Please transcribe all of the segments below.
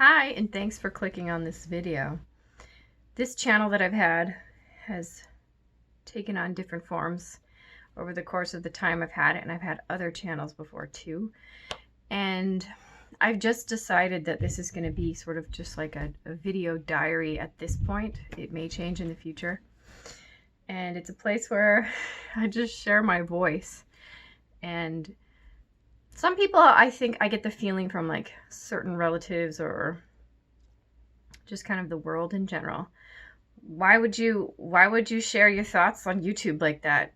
Hi, and thanks for clicking on this video. This channel that I've had has taken on different forms over the course of the time I've had it, and I've had other channels before too. And I've just decided that this is going to be sort of just like a video diary at this point. It may change in the future. And it's a place where I just share my voice. And some people, I think I get the feeling from like certain relatives or just kind of the world in general. Why would you share your thoughts on YouTube like that?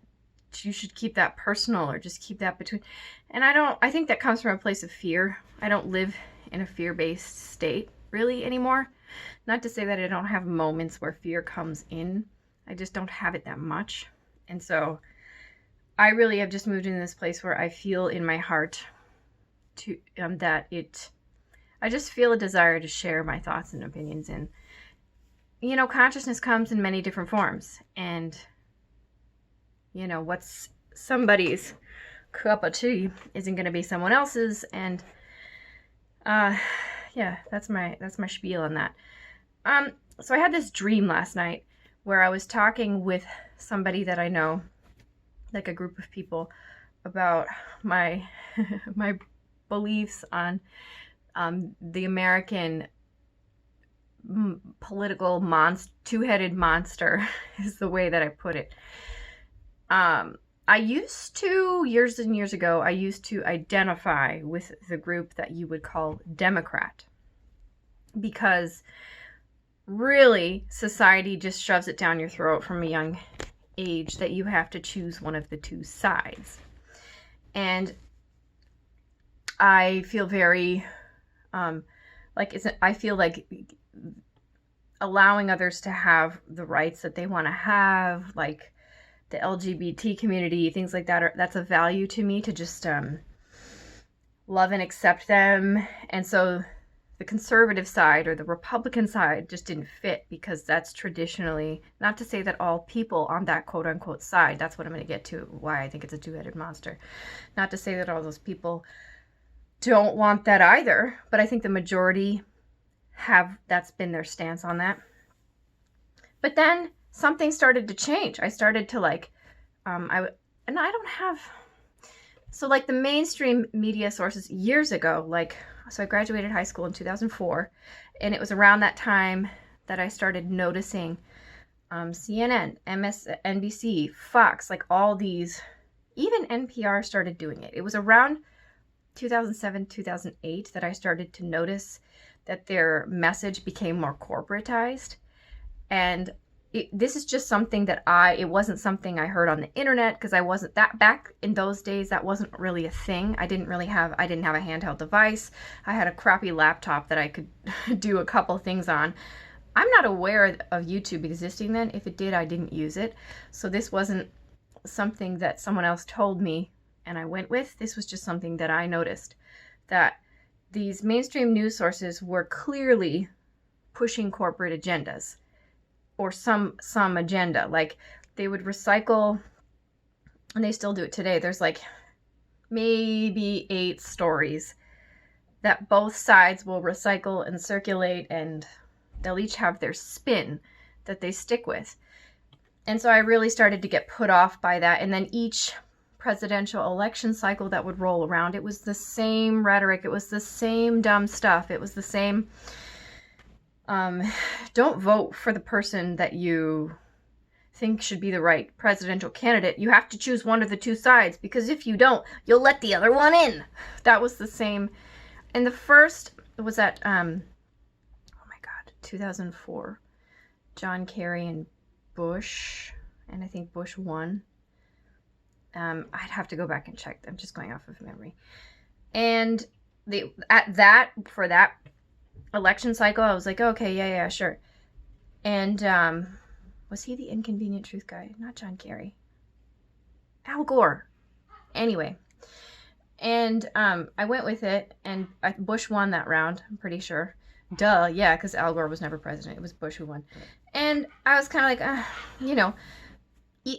You should keep that personal, or just keep that between. And I think that comes from a place of fear. I don't live in a fear-based state really anymore. Not to say that I don't have moments where fear comes in. I just don't have it that much. And so I really have just moved into this place where I feel in my heart to I just feel a desire to share my thoughts and opinions. And consciousness comes in many different forms, and what's somebody's cup of tea isn't going to be someone else's. And yeah, that's my spiel on that. So I had this dream last night where I was talking with somebody that I know, like a group of people, about my my beliefs on the American political two-headed monster is the way that I put it. I used to, years and years ago, I used to identify with the group that you would call Democrat, because really society just shoves it down your throat from a young age that you have to choose one of the two sides. And I feel very I feel like allowing others to have the rights that they want to have, like the LGBT community, things like that, that's a value to me, to just love and accept them. And so the conservative side or the Republican side just didn't fit, because that's traditionally, not to say that all people on that quote unquote side, that's what I'm going to get to, why I think it's a two-headed monster, not to say that all those people don't want that either, but I think the majority that's been their stance on that. But then something started to change. I started to the mainstream media sources years ago, so I graduated high school in 2004, and it was around that time that I started noticing CNN, MSNBC, Fox, like all these, even NPR started doing it. It was around 2007, 2008 that I started to notice that their message became more corporatized. And this is just something that it wasn't something I heard on the internet, because I wasn't that, back in those days, that wasn't really a thing. I didn't have a handheld device. I had a crappy laptop that I could do a couple things on. I'm not aware of YouTube existing then. If it did, I didn't use it. So this wasn't something that someone else told me and I went with. This was just something that I noticed, that these mainstream news sources were clearly pushing corporate agendas, or some agenda. Like, they would recycle, and they still do it today. There's like maybe 8 stories that both sides will recycle and circulate, and they'll each have their spin that they stick with. And so I really started to get put off by that. And then each presidential election cycle that would roll around, it was the same rhetoric, it was the same dumb stuff, it was the same don't vote for the person that you think should be the right presidential candidate. You have to choose one of the two sides, because if you don't, you'll let the other one in. That was the same. And the first was at 2004, John Kerry and Bush, and I think Bush won. I'd have to go back and check. I'm just going off of memory. And for that election cycle, I was like, okay, yeah, sure. And was he the inconvenient truth guy? Not John Kerry. Al Gore. Anyway. And I went with it, and Bush won that round, I'm pretty sure. Duh, yeah, because Al Gore was never president. It was Bush who won. And I was kind of like,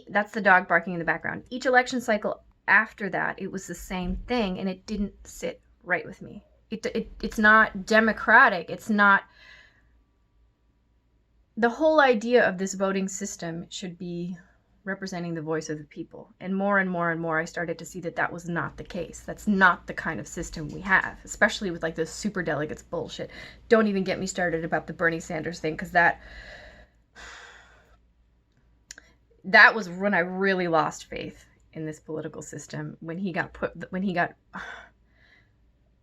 that's the dog barking in the background. Each election cycle after that, it was the same thing, and it didn't sit right with me. It's not democratic. It's not. The whole idea of this voting system should be representing the voice of the people. And more and more and more, I started to see that that was not the case. That's not the kind of system we have, especially with like this super delegates bullshit. Don't even get me started about the Bernie Sanders thing, because that was when I really lost faith in this political system, when he got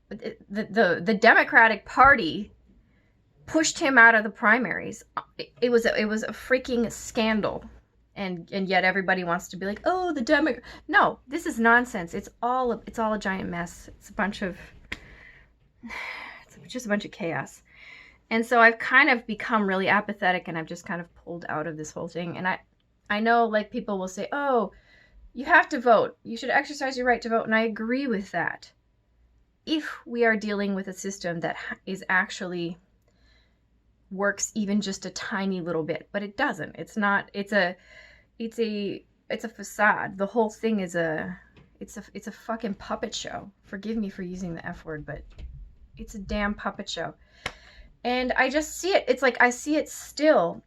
the Democratic Party pushed him out of the primaries. It was a freaking scandal. And yet everybody wants to be like, oh, the Democrat. No, this is nonsense. It's all a giant mess. It's just a bunch of chaos. And so I've kind of become really apathetic, and I've just kind of pulled out of this whole thing. And I know, like, people will say, oh, you have to vote. You should exercise your right to vote. And I agree with that. If we are dealing with a system that is actually works even just a tiny little bit, but it doesn't. It's not. It's a facade. The whole thing is it's a fucking puppet show. Forgive me for using the F word, but it's a damn puppet show. And I just see it. It's like I see it still.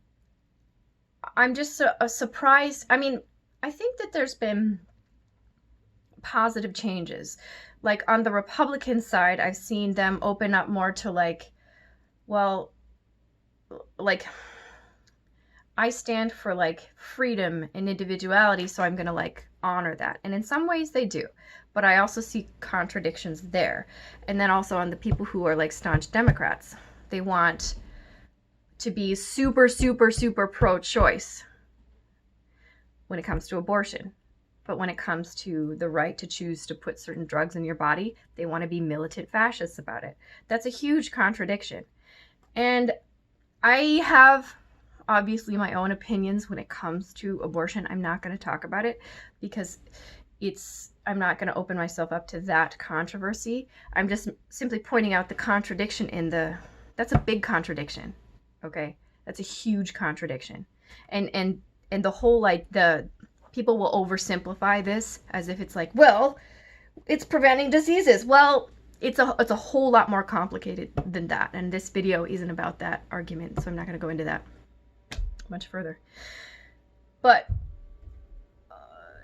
I'm just surprised. I mean, I think that there's been positive changes. Like on the Republican side, I've seen them open up more to like, well, like, I stand for like freedom and individuality, so I'm gonna like honor that. And in some ways they do, but I also see contradictions there. And then also on the people who are like staunch Democrats, they want to be super, super, super pro-choice when it comes to abortion. But when it comes to the right to choose to put certain drugs in your body, they want to be militant fascists about it. That's a huge contradiction. And I have obviously my own opinions when it comes to abortion. I'm not going to talk about it because I'm not going to open myself up to that controversy. I'm just simply pointing out the contradiction that's a big contradiction. Okay? That's a huge contradiction. And the whole, like, the people will oversimplify this as if it's like, well, it's preventing diseases. Well, it's a whole lot more complicated than that, and this video isn't about that argument, so I'm not going to go into that much further. But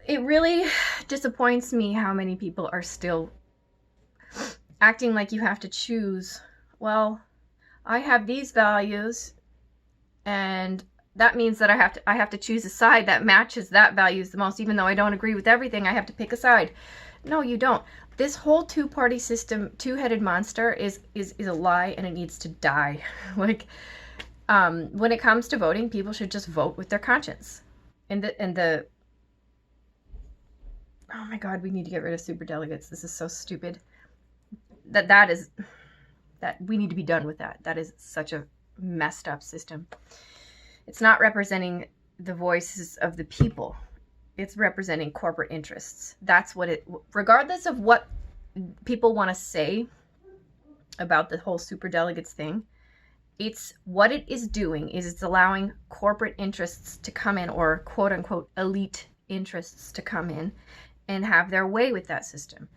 it really disappoints me how many people are still acting like you have to choose. Well, I have these values, and that means that I have to choose a side that matches that values the most. Even though I don't agree with everything, I have to pick a side. No, you don't. This whole two-party system, two-headed monster, is a lie, and it needs to die. Like, when it comes to voting, people should just vote with their conscience. And the oh my God, we need to get rid of superdelegates. This is so stupid. That we need to be done with that. That is such a messed up system. It's not representing the voices of the people. It's representing corporate interests. That's what regardless of what people want to say about the whole superdelegates thing, it's what it is doing is it's allowing corporate interests to come in, or quote unquote elite interests to come in and have their way with that system.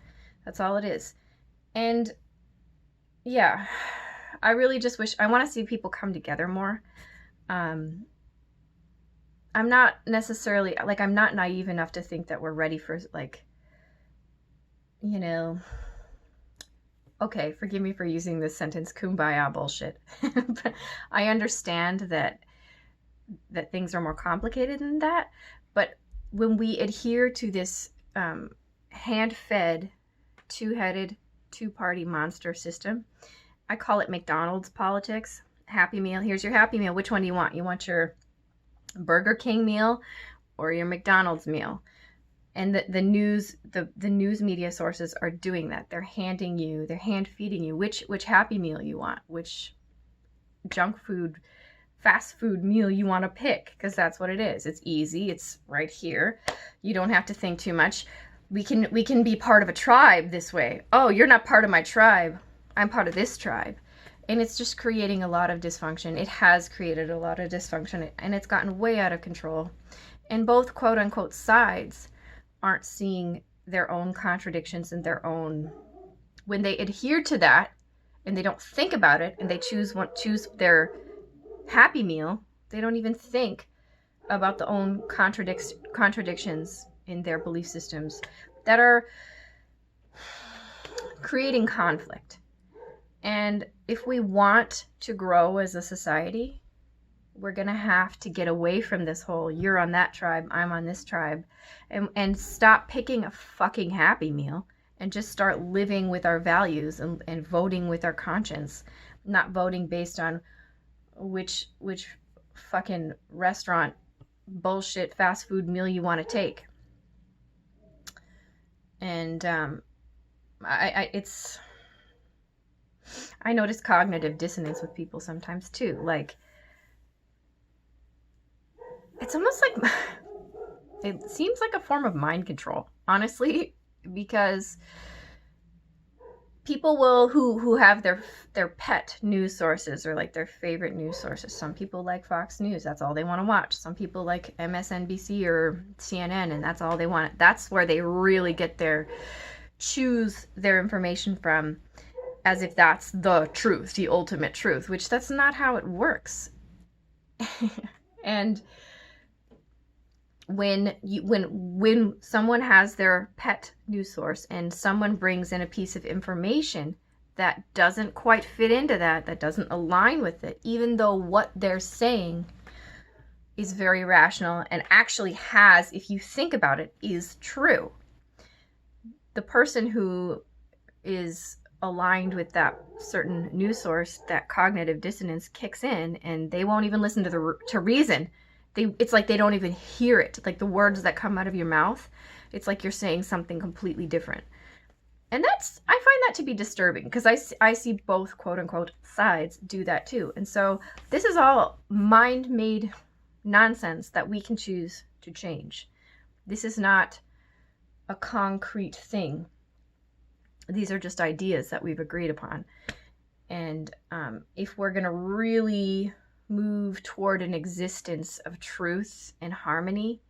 That's all it is. And yeah, I really just wish, I want to see people come together more. I'm not necessarily, like, I'm not naive enough to think that we're ready for, like, you know, okay, forgive me for using this sentence, kumbaya bullshit. But I understand that things are more complicated than that. But when we adhere to this hand-fed, two-headed, two-party monster system, I call it McDonald's politics. Happy Meal. Here's your Happy Meal. Which one do you want? You want your Burger King meal or your McDonald's meal? And the news media sources are doing that. They're hand feeding you which Happy Meal you want, which junk food, fast food meal you want to pick, because that's what it is. It's easy. It's right here. You don't have to think too much. We can be part of a tribe this way. Oh, you're not part of my tribe. I'm part of this tribe. And it's just creating a lot of dysfunction. It has created a lot of dysfunction, and it's gotten way out of control. And both quote unquote sides aren't seeing their own contradictions and their own, when they adhere to that, and they don't think about it, and they choose their happy meal, they don't even think about the own contradictions in their belief systems that are creating conflict. And if we want to grow as a society, we're going to have to get away from this whole you're on that tribe, I'm on this tribe, and stop picking a fucking happy meal and just start living with our values and voting with our conscience, not voting based on which fucking restaurant bullshit fast food meal you want to take. And I notice cognitive dissonance with people sometimes too. Like, it's almost like it seems like a form of mind control, honestly, because people will who have their pet news sources or like their favorite news sources. Some people like Fox News, that's all they want to watch. Some people like MSNBC or CNN, and that's all they want. That's where they really get choose their information from, as if that's the truth, the ultimate truth, which that's not how it works. And when someone has their pet news source and someone brings in a piece of information that doesn't quite fit into that doesn't align with it, even though what they're saying is very rational and actually has, if you think about it, is true, the person who is aligned with that certain news source, that cognitive dissonance kicks in, and they won't even listen to reason. It's like they don't even hear it. Like the words that come out of your mouth, it's like you're saying something completely different. And I find that to be disturbing, because I see both quote unquote sides do that too. And so this is all mind-made nonsense that we can choose to change. This is not a concrete thing. These are just ideas that we've agreed upon. And if we're going to really move toward an existence of truth and harmony,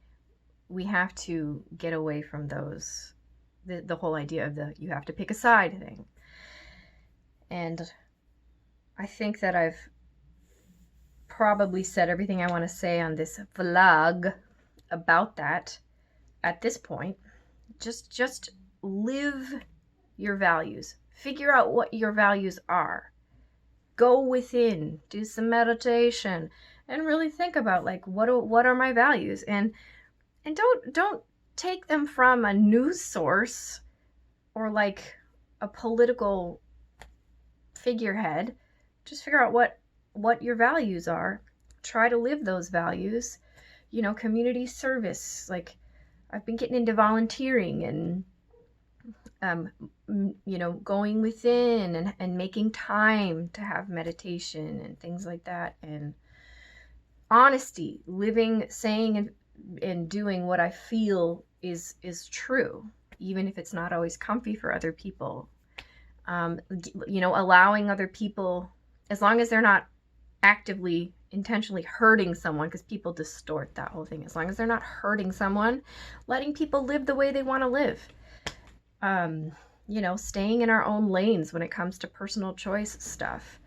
we have to get away from the whole idea of you have to pick a side thing. And I think that I've probably said everything I want to say on this vlog about that at this point. Just live your values. Figure out what your values are. Go within, do some meditation, and really think about, like, what are my values, and don't take them from a news source or like a political figurehead. Just figure out what your values are. Try to live those values. Community service. Like, I've been getting into volunteering and going within and making time to have meditation and things like that, and honesty, living, saying and doing what I feel is true, even if it's not always comfy for other people. Allowing other people, as long as they're not actively, intentionally hurting someone, because people distort that whole thing. As long as they're not hurting someone, letting people live the way they want to live. Staying in our own lanes when it comes to personal choice stuff.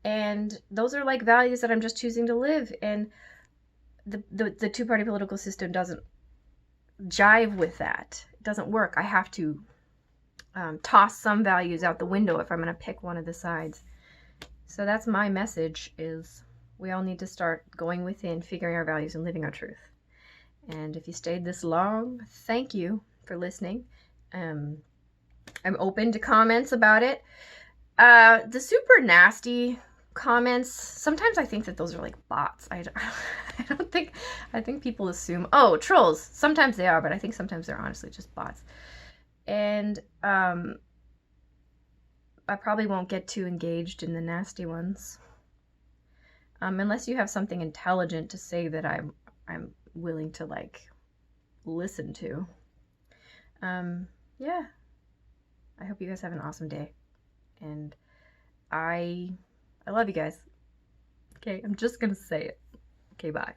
And those are like values that I'm just choosing to live. And the two-party political system doesn't jive with that. It doesn't work. I have to toss some values out the window if I'm going to pick one of the sides. So that's my message, is we all need to start going within, figuring our values, and living our truth. And if you stayed this long, thank you for listening. I'm open to comments about it. The super nasty comments, sometimes I think that those are like bots. I think people assume, oh, trolls. Sometimes they are, but I think sometimes they're honestly just bots. And I probably won't get too engaged in the nasty ones, unless you have something intelligent to say that I'm willing to like listen to. Yeah, I hope you guys have an awesome day, and I love you guys. Okay, I'm just gonna say it. Okay, bye.